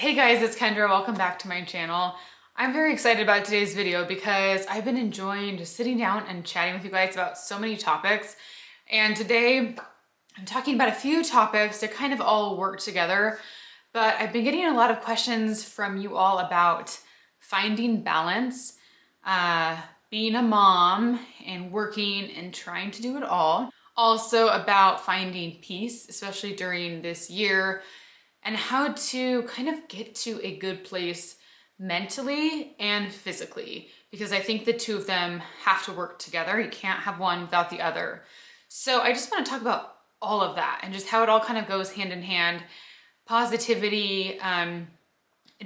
Hey guys, it's Kendra. Welcome back to my channel. I'm very excited about today's video because I've been enjoying just sitting down and chatting with you guys about so many topics. And today I'm talking about a few topics that kind of all work together, but I've been getting a lot of questions from you all about finding balance, being a mom and working and trying to do it all. Also about finding peace, especially during this year, and how to kind of get to a good place mentally and physically, because I think the two of them have to work together. You can't have one without the other. So I just want to talk about all of that and just how it all kind of goes hand in hand. Positivity,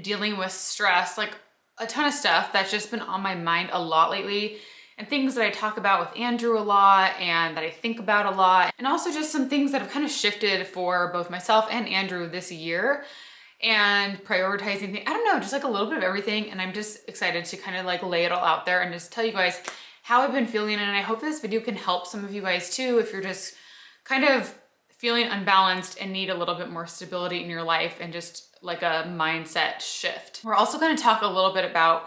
dealing with stress, like a ton of stuff that's just been on my mind a lot lately, and things that I talk about with Andrew a lot and that I think about a lot, and also just some things that have kind of shifted for both myself and Andrew this year, and prioritizing things. I don't know, just like a little bit of everything, and I'm just excited to kind of like lay it all out there and just tell you guys how I've been feeling. And I hope this video can help some of you guys too if you're just kind of feeling unbalanced and need a little bit more stability in your life and just like a mindset shift. We're also going to talk a little bit about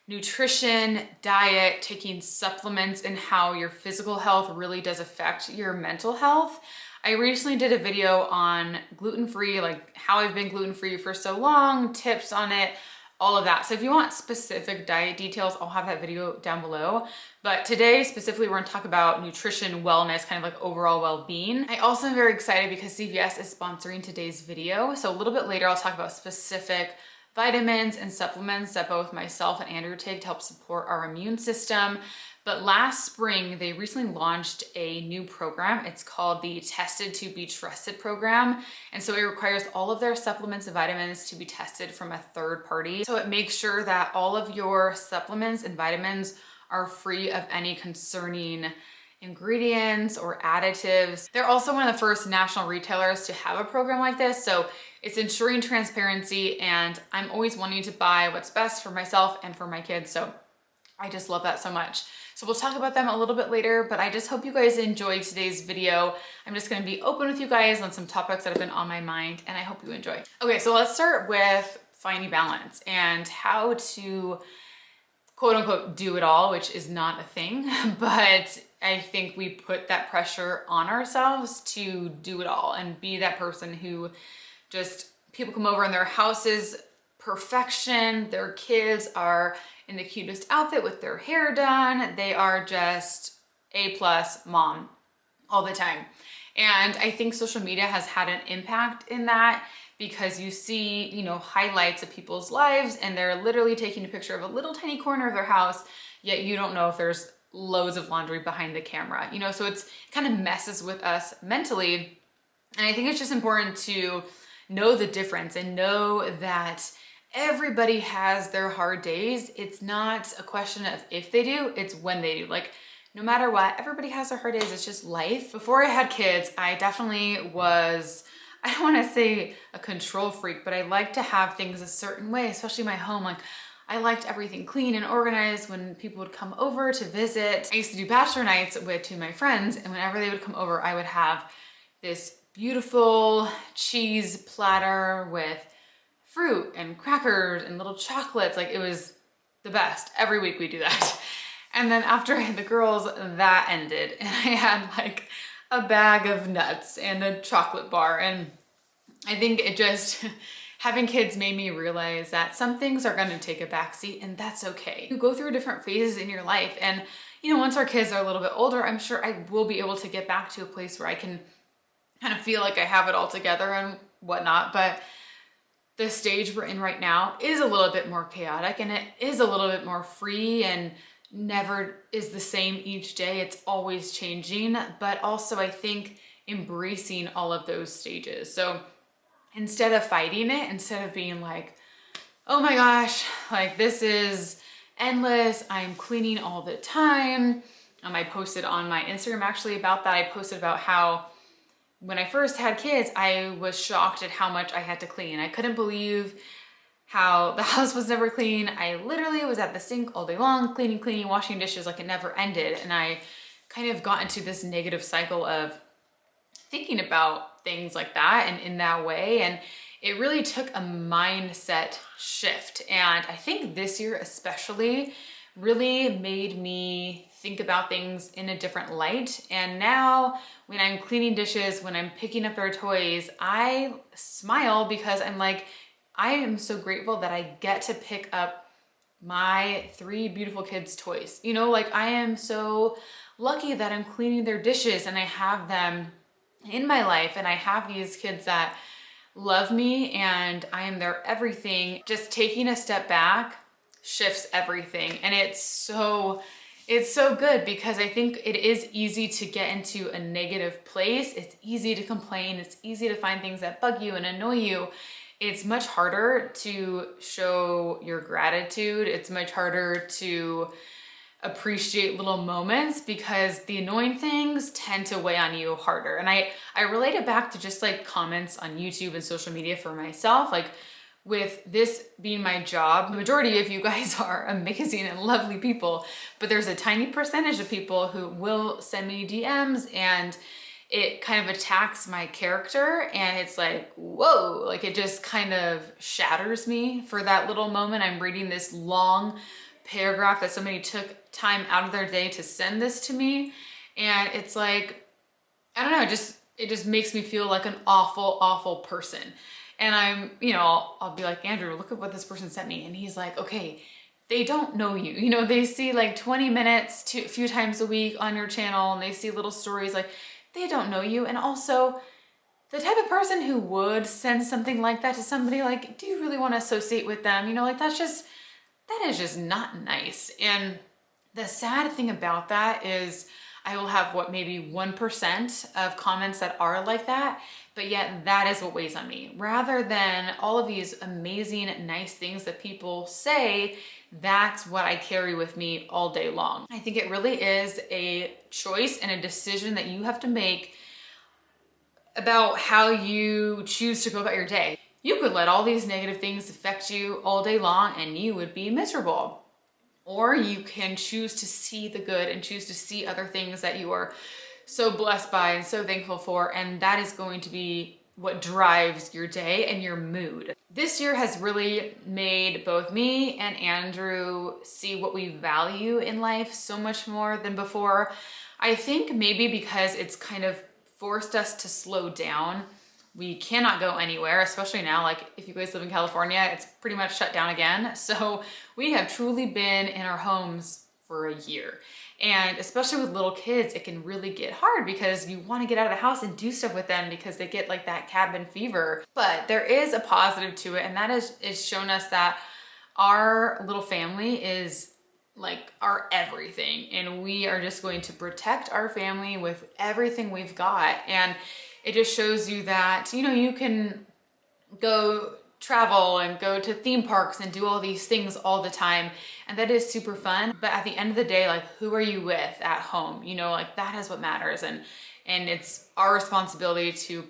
nutrition, diet, taking supplements, and how your physical health really does affect your mental health. I recently did a video on gluten-free, like how I've been gluten-free for so long, tips on it, all of that. So if you want specific diet details, I'll have that video down below. But today specifically, we're gonna talk about nutrition, wellness, kind of like overall well-being. I also am very excited because CVS is sponsoring today's video. So a little bit later, I'll talk about specific vitamins and supplements that both myself and Andrew take to help support our immune system. But last spring, they recently launched a new program. It's called the Tested to Be Trusted program. And so it requires all of their supplements and vitamins to be tested from a third party. So it makes sure that all of your supplements and vitamins are free of any concerning ingredients or additives. They're also one of the first national retailers to have a program like this. So it's ensuring transparency, and I'm always wanting to buy what's best for myself and for my kids. So I just love that so much. So we'll talk about them a little bit later, but I just hope you guys enjoyed today's video. I'm just gonna be open with you guys on some topics that have been on my mind, and I hope you enjoy. Okay, so let's start with finding balance and how to quote unquote do it all, which is not a thing, but I think we put that pressure on ourselves to do it all and be that person who just, people come over and their house is perfection, their kids are in the cutest outfit with their hair done, they are just A+ mom all the time. And I think social media has had an impact in that, because you see, you know, highlights of people's lives and they're literally taking a picture of a little tiny corner of their house, yet you don't know if there's loads of laundry behind the camera, you know, so it kind of messes with us mentally. And I think it's just important to know the difference and know that everybody has their hard days. It's not a question of if they do, it's when they do. Like, no matter what, everybody has their hard days. It's just life. Before I had kids, I definitely was, I don't want to say a control freak, but I like to have things a certain way, especially my home. Like, I liked everything clean and organized when people would come over to visit. I used to do bachelor nights with two of my friends, and whenever they would come over, I would have this beautiful cheese platter with fruit and crackers and little chocolates. Like, it was the best. Every week we do that. And then after I had the girls, that ended, and I had like a bag of nuts and a chocolate bar. And I think it just, having kids made me realize that some things are gonna take a backseat, and that's okay. You go through different phases in your life, and you know, once our kids are a little bit older, I'm sure I will be able to get back to a place where I can kind of feel like I have it all together and whatnot. But the stage we're in right now is a little bit more chaotic, and it is a little bit more free, and never is the same each day. It's always changing, but also I think embracing all of those stages. So instead of fighting it, instead of being like, oh my gosh, like this is endless, I'm cleaning all the time. I posted on my Instagram actually about that. I posted about how when I first had kids, I was shocked at how much I had to clean. I couldn't believe how the house was never clean. I literally was at the sink all day long, cleaning, washing dishes, like it never ended. And I kind of got into this negative cycle of thinking about things like that and in that way. And it really took a mindset shift. And I think this year especially really made me think about things in a different light. And now when I'm cleaning dishes, when I'm picking up their toys, I smile because I'm like, I am so grateful that I get to pick up my 3 beautiful kids' toys. You know, like I am so lucky that I'm cleaning their dishes and I have them in my life, and I have these kids that love me and I am their everything. Just taking a step back shifts everything. And it's so good, because I think it is easy to get into a negative place. It's easy to complain. It's easy to find things that bug you and annoy you. It's much harder to show your gratitude. It's much harder to appreciate little moments because the annoying things tend to weigh on you harder. And I relate it back to just like comments on YouTube and social media for myself. Like with this being my job, the majority of you guys are amazing and lovely people, but there's a tiny percentage of people who will send me DMs and it kind of attacks my character, and it's like, whoa, like it just kind of shatters me for that little moment. I'm reading this long paragraph that somebody took time out of their day to send this to me, and it's like, I don't know, it just makes me feel like an awful person. And I'm, you know, I'll be like, Andrew, look at what this person sent me. And he's like, okay, they don't know you. You know, they see like 20 minutes a few times a week on your channel, and they see little stories, like they don't know you. And also the type of person who would send something like that to somebody, like, do you really want to associate with them? You know, like that is just not nice. And the sad thing about that is I will have maybe 1% of comments that are like that, but yet that is what weighs on me. Rather than all of these amazing, nice things that people say, that's what I carry with me all day long. I think it really is a choice and a decision that you have to make about how you choose to go about your day. You could let all these negative things affect you all day long and you would be miserable. Or you can choose to see the good and choose to see other things that you are so blessed by and so thankful for, and that is going to be what drives your day and your mood. This year has really made both me and Andrew see what we value in life so much more than before. I think maybe because it's kind of forced us to slow down. We cannot go anywhere, especially now. Like if you guys live in California, it's pretty much shut down again. So we have truly been in our homes for a year. And especially with little kids, it can really get hard because you want to get out of the house and do stuff with them because they get like that cabin fever. But there is a positive to it, and that is shown us that our little family is like our everything, and we are just going to protect our family with everything we've got. And it just shows you that, you know, you can go travel and go to theme parks and do all these things all the time, and that is super fun. But at the end of the day, like, who are you with at home? You know, like that is what matters. And it's our responsibility to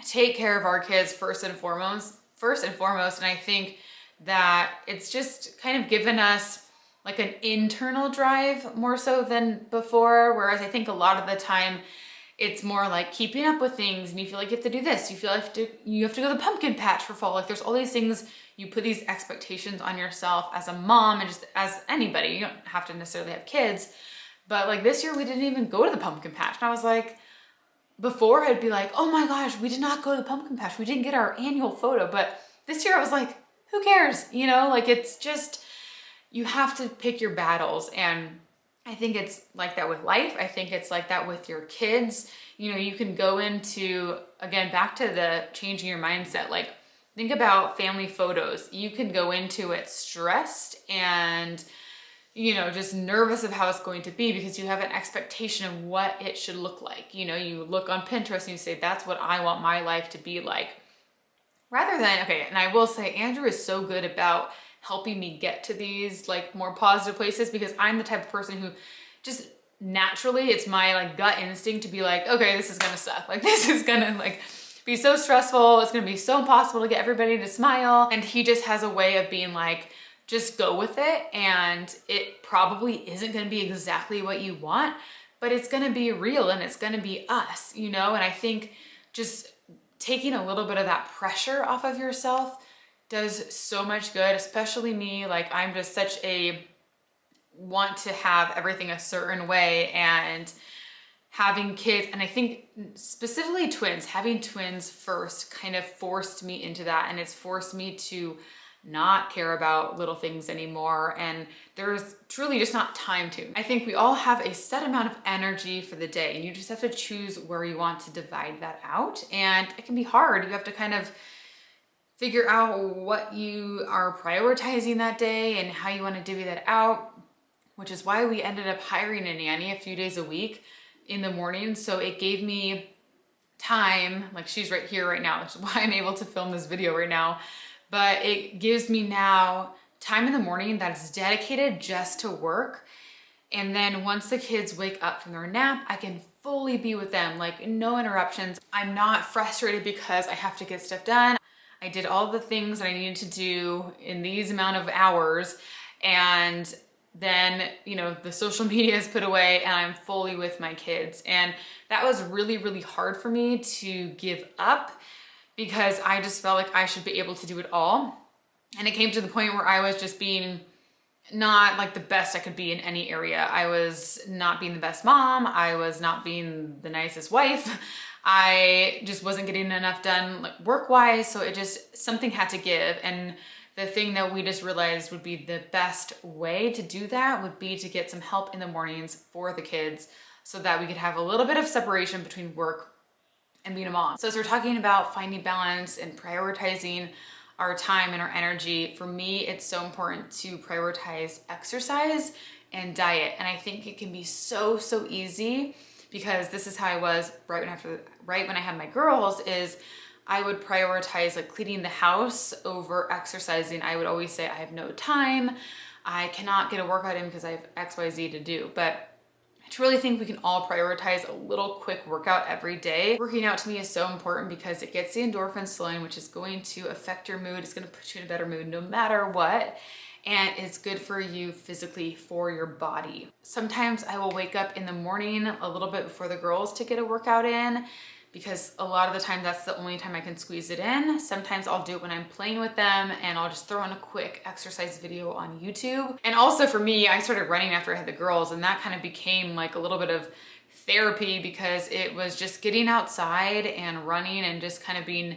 take care of our kids first and foremost. And I think that it's just kind of given us like an internal drive more so than before. Whereas I think a lot of the time it's more like keeping up with things, and you feel like you have to do this. You feel like you have to go to the pumpkin patch for fall. Like there's all these things, you put these expectations on yourself as a mom and just as anybody. You don't have to necessarily have kids. But like this year we didn't even go to the pumpkin patch. And I was like, before I'd be like, oh my gosh, we did not go to the pumpkin patch. We didn't get our annual photo. But this year I was like, who cares? You know, like it's just, you have to pick your battles. And I think it's like that with life. I think it's like that with your kids. You know, you can go into, again, back to the changing your mindset. Like think about family photos. You can go into it stressed and, you know, just nervous of how it's going to be because you have an expectation of what it should look like. You know, you look on Pinterest and you say, that's what I want my life to be like. Rather than, okay, and I will say Andrew is so good about helping me get to these like more positive places, because I'm the type of person who just naturally, it's my like gut instinct to be like, okay, this is gonna suck. Like this is gonna like be so stressful. It's gonna be so impossible to get everybody to smile. And he just has a way of being like, just go with it. And it probably isn't gonna be exactly what you want, but it's gonna be real and it's gonna be us, you know? And I think just taking a little bit of that pressure off of yourself does so much good, especially me. Like, I'm just such a want to have everything a certain way, and having kids, and I think specifically twins, having twins first kind of forced me into that, and it's forced me to not care about little things anymore, and there's truly just not time to. I think we all have a set amount of energy for the day, and you just have to choose where you want to divide that out, and it can be hard. You have to kind of figure out what you are prioritizing that day and how you want to divvy that out, which is why we ended up hiring a nanny a few days a week in the morning. So it gave me time, like she's right here right now, which is why I'm able to film this video right now. But it gives me now time in the morning that's dedicated just to work. And then once the kids wake up from their nap, I can fully be with them, like no interruptions. I'm not frustrated because I have to get stuff done. I did all the things that I needed to do in these amount of hours. And then, you know, the social media is put away and I'm fully with my kids. And that was really, really hard for me to give up, because I just felt like I should be able to do it all. And it came to the point where I was just being not like the best I could be in any area. I was not being the best mom. I was not being the nicest wife. I just wasn't getting enough done, like work-wise. So it just, something had to give. And the thing that we just realized would be the best way to do that would be to get some help in the mornings for the kids, so that we could have a little bit of separation between work and being a mom. So as we're talking about finding balance and prioritizing our time and our energy, for me, it's so important to prioritize exercise and diet. And I think it can be so easy, because this is how I was right when I had my girls, is I would prioritize like cleaning the house over exercising. I would always say I have no time. I cannot get a workout in because I have XYZ to do. But I truly think we can all prioritize a little quick workout every day. Working out to me is so important because it gets the endorphins flowing, which is going to affect your mood. It's going to put you in a better mood no matter what. And it's good for you physically, for your body. Sometimes I will wake up in the morning a little bit before the girls to get a workout in, because a lot of the time that's the only time I can squeeze it in. Sometimes I'll do it when I'm playing with them, and I'll just throw on a quick exercise video on YouTube. And also for me, I started running after I had the girls, and that kind of became like a little bit of therapy, because it was just getting outside and running and just kind of being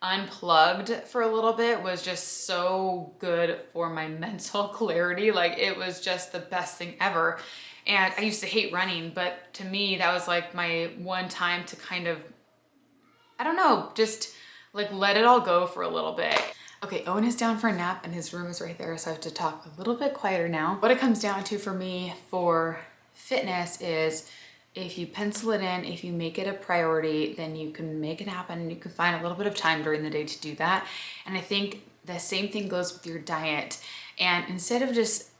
unplugged for a little bit was just so good for my mental clarity. Like, it was just the best thing ever. And I used to hate running, but to me, that was like my one time to kind of, I don't know, just like let it all go for a little bit. Okay, Owen is down for a nap and his room is right there, so I have to talk a little bit quieter now. What it comes down to for me for fitness is, if you pencil it in, if you make it a priority, then you can make it happen. You can find a little bit of time during the day to do that. And I think the same thing goes with your diet. And instead of just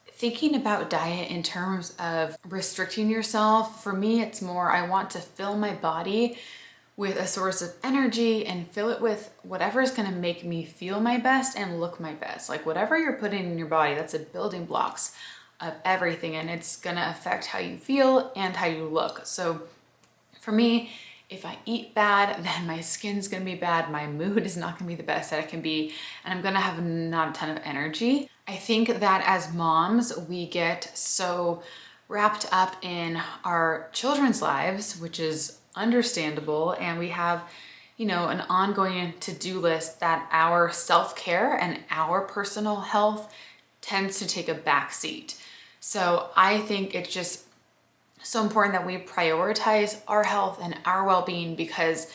thinking about diet in terms of restricting yourself, for me, it's more, I want to fill my body with a source of energy and fill it with whatever is gonna make me feel my best and look my best. Like, whatever you're putting in your body, that's the building blocks of everything, and it's gonna affect how you feel and how you look. So for me, if I eat bad, then my skin's gonna be bad, my mood is not gonna be the best that it can be, and I'm gonna have not a ton of energy. I think that as moms, we get so wrapped up in our children's lives, which is understandable, and we have, you know, an ongoing to-do list, that our self-care and our personal health tends to take a back seat. So I think it's just so important that we prioritize our health and our well-being, because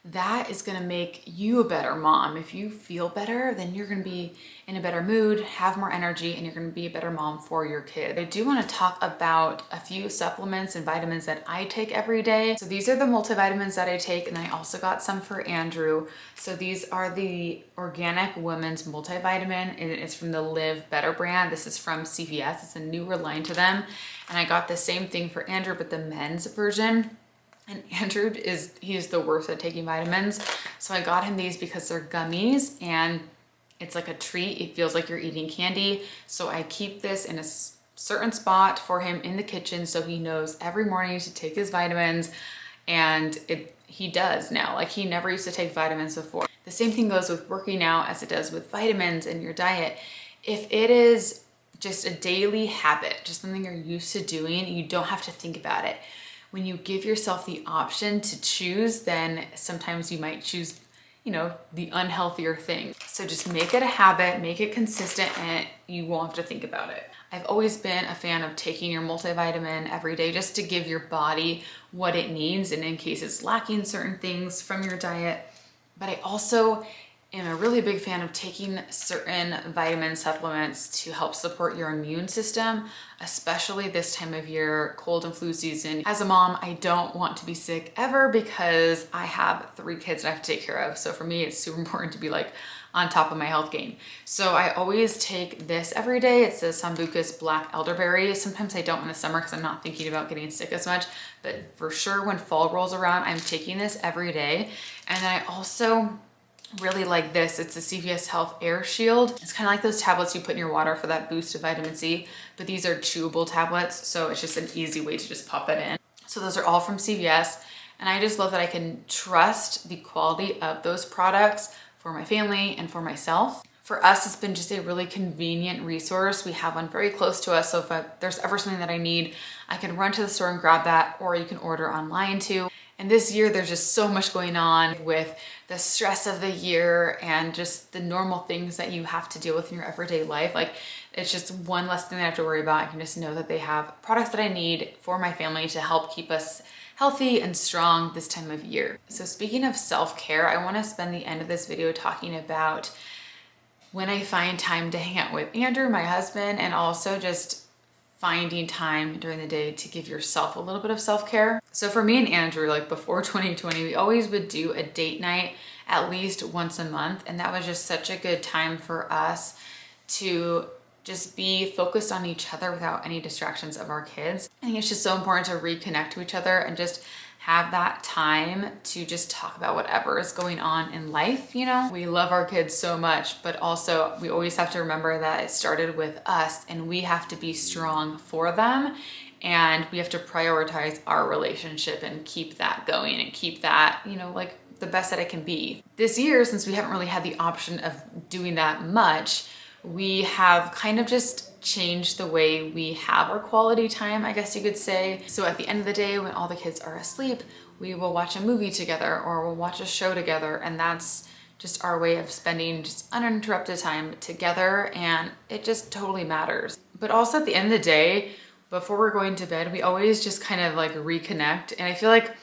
that is going to make you a better mom. If you feel better, then you're going to be in a better mood, have more energy, and you're going to be a better mom for your kid. I do want to talk about a few supplements and vitamins that I take every day. So these are the multivitamins that I take, and I also got some for Andrew. So these are the Organic Women's Multivitamin. It is from the Live Better brand. This is from CVS. It's a newer line to them. And I got the same thing for Andrew, but the men's version. And Andrew he's the worst at taking vitamins. So I got him these because they're gummies and it's like a treat. It feels like you're eating candy. So I keep this in a certain spot for him in the kitchen, so he knows every morning to take his vitamins, and he does now. Like, he never used to take vitamins before. The same thing goes with working out as it does with vitamins in your diet. If it is just a daily habit, just something you're used to doing, you don't have to think about it. When you give yourself the option to choose, then sometimes you might choose, you know, the unhealthier thing. So just make it a habit, make it consistent, and you won't have to think about it. I've always been a fan of taking your multivitamin every day just to give your body what it needs and in case it's lacking certain things from your diet. But I also am a really big fan of taking certain vitamin supplements to help support your immune system, especially this time of year, cold and flu season. As a mom, I don't want to be sick ever because I have 3 kids that I have to take care of. So for me, it's super important to be like on top of my health game. So I always take this every day. It's the Sambucus Black Elderberry. Sometimes I don't in the summer because I'm not thinking about getting sick as much, but for sure when fall rolls around, I'm taking this every day. And then I also really like this. It's the CVS Health Air Shield. It's kind of like those tablets you put in your water for that boost of vitamin C, but these are chewable tablets. So it's just an easy way to just pop it in. So those are all from CVS. And I just love that I can trust the quality of those products for my family and for myself. For us, it's been just a really convenient resource. We have one very close to us. So if there's ever something that I need, I can run to the store and grab that, or you can order online too. And this year, there's just so much going on with the stress of the year and just the normal things that you have to deal with in your everyday life. Like, it's just one less thing I have to worry about. I can just know that they have products that I need for my family to help keep us healthy and strong this time of year. So speaking of self-care, I want to spend the end of this video talking about when I find time to hang out with Andrew, my husband, and also just finding time during the day to give yourself a little bit of self-care. So for me and Andrew, like before 2020, we always would do a date night at least once a month. And that was just such a good time for us to just be focused on each other without any distractions of our kids. I think it's just so important to reconnect to each other and just have that time to just talk about whatever is going on in life, you know? We love our kids so much, but also we always have to remember that it started with us and we have to be strong for them, and we have to prioritize our relationship and keep that going and keep that, you know, like the best that it can be. This year, since we haven't really had the option of doing that much, we have kind of just changed the way we have our quality time, I guess you could say. So at the end of the day, when all the kids are asleep, we will watch a movie together or we'll watch a show together. And that's just our way of spending just uninterrupted time together. And it just totally matters. But also at the end of the day, before we're going to bed, we always just kind of like reconnect. And I feel like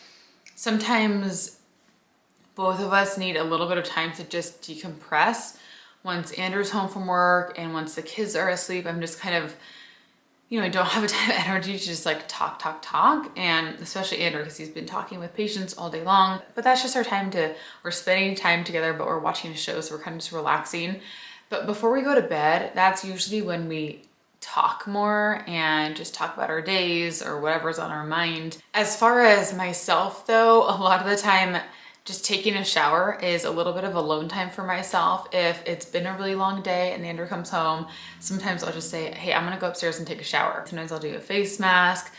sometimes both of us need a little bit of time to just decompress. Once Andrew's home from work and once the kids are asleep, I'm just kind of, you know, I don't have a ton of energy to just like talk. And especially Andrew, because he's been talking with patients all day long. But that's just our time we're spending time together, but we're watching a show, so we're kind of just relaxing. But before we go to bed, that's usually when we talk more and just talk about our days or whatever's on our mind. As far as myself though, a lot of the time, just taking a shower is a little bit of alone time for myself. If it's been a really long day and Andrew comes home, sometimes I'll just say, hey, I'm gonna go upstairs and take a shower. Sometimes I'll do a face mask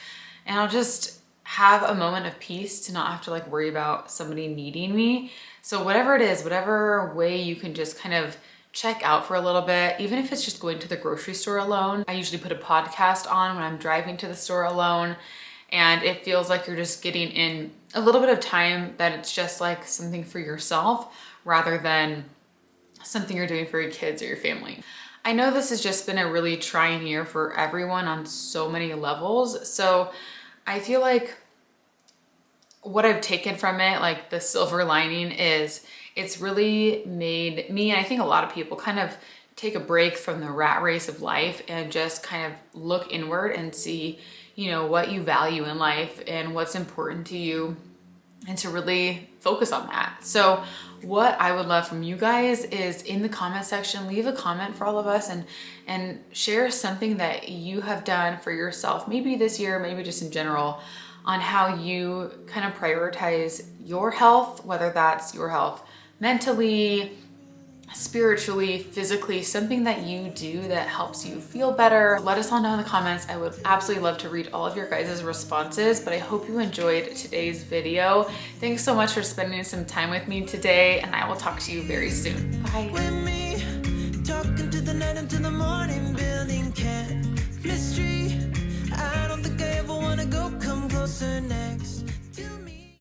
and I'll just have a moment of peace to not have to like worry about somebody needing me. So whatever it is, whatever way you can just kind of check out for a little bit, even if it's just going to the grocery store alone. I usually put a podcast on when I'm driving to the store alone, and it feels like you're just getting in a little bit of time that it's just like something for yourself rather than something you're doing for your kids or your family. I know this has just been a really trying year for everyone on so many levels. So I feel like what I've taken from it, like the silver lining, is it's really made me, and I think a lot of people, kind of take a break from the rat race of life and just kind of look inward and see, you know, what you value in life and what's important to you, and to really focus on that. So what I would love from you guys is in the comment section, leave a comment for all of us and share something that you have done for yourself, maybe this year, maybe just in general, on how you kind of prioritize your health, whether that's your health mentally, spiritually, physically, something that you do that helps you feel better. Let us all know in the comments. I would absolutely love to read all of your guys' responses, but I hope you enjoyed today's video. Thanks so much for spending some time with me today, and I will talk to you very soon. Bye.